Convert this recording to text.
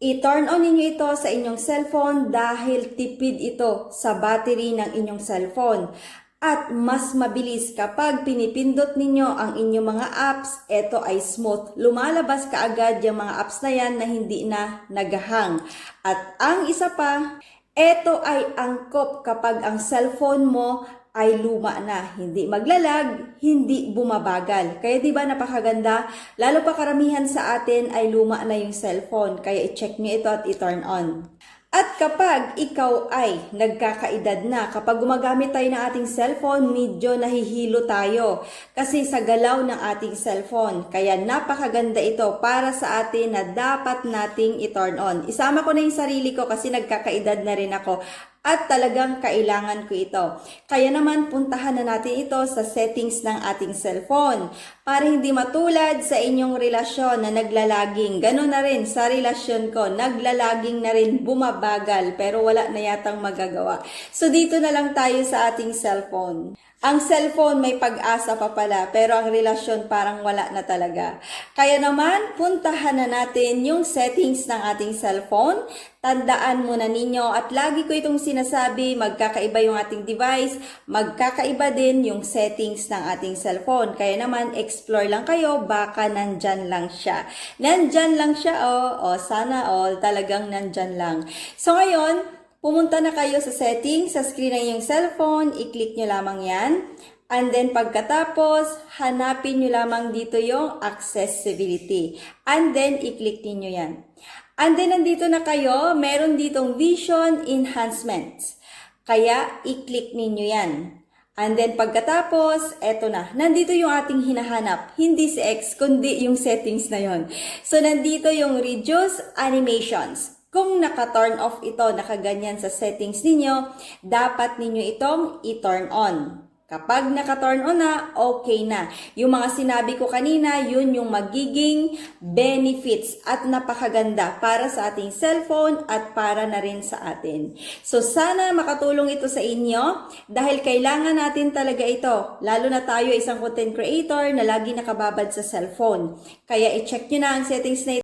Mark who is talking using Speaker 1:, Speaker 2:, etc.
Speaker 1: I-turn on ninyo ito sa inyong cellphone dahil tipid ito sa battery ng inyong cellphone. At mas mabilis kapag pinipindot ninyo ang inyong mga apps, ito ay smooth. Lumalabas kaagad yung mga apps na yan na hindi na naghahang. At ang isa pa, ito ay angkop kapag ang cellphone mo ay luma na. Hindi maglalag, hindi bumabagal. Kaya diba napakaganda? Lalo pa karamihan sa atin ay luma na yung cellphone. Kaya i-check nyo ito at i-turn on. At kapag ikaw ay nagkakaedad na, kapag gumagamit tayo ng ating cellphone, medyo nahihilo tayo kasi sa galaw ng ating cellphone. Kaya napakaganda ito para sa atin na dapat nating i-turn on. Isama ko na yung sarili ko kasi nagkakaedad na rin ako. At talagang kailangan ko ito. Kaya naman puntahan na natin ito sa settings ng ating cellphone para hindi matulad sa inyong relasyon na naglalaging. Ganon na rin sa relasyon ko, naglalaging na rin, bumabagal pero wala na yatang magagawa. So dito na lang tayo sa ating cellphone. Ang cellphone may pag-asa pa pala, pero ang relasyon parang wala na talaga. Kaya naman, puntahan na natin yung settings ng ating cellphone. Tandaan muna ninyo at lagi ko itong sinasabi, magkakaiba yung ating device, magkakaiba din yung settings ng ating cellphone. Kaya naman, explore lang kayo, baka nandyan lang siya. Nandyan lang siya, sana all, talagang nandyan lang. So ngayon, pumunta na kayo sa settings, sa screen ng iyong cellphone, i-click nyo lamang yan. And then pagkatapos, hanapin nyo lamang dito yung accessibility. And then, i-click niyo yan. And then, nandito na kayo, meron ditong vision enhancements. Kaya, i-click ninyo yan. And then, pagkatapos, eto na. Nandito yung ating hinahanap. Hindi si X, kundi yung settings na yon. So, nandito yung reduce animations. Kung naka-turn off ito, nakaganyan sa settings ninyo, dapat ninyo itong i-turn on. Kapag naka-turn on na, okay na. Yung mga sinabi ko kanina, yun yung magiging benefits at napakaganda para sa ating cellphone at para na rin sa atin. So sana makatulong ito sa inyo dahil kailangan natin talaga ito. Lalo na tayo isang content creator na lagi nakababad sa cellphone. Kaya i-check nyo na ang settings na ito.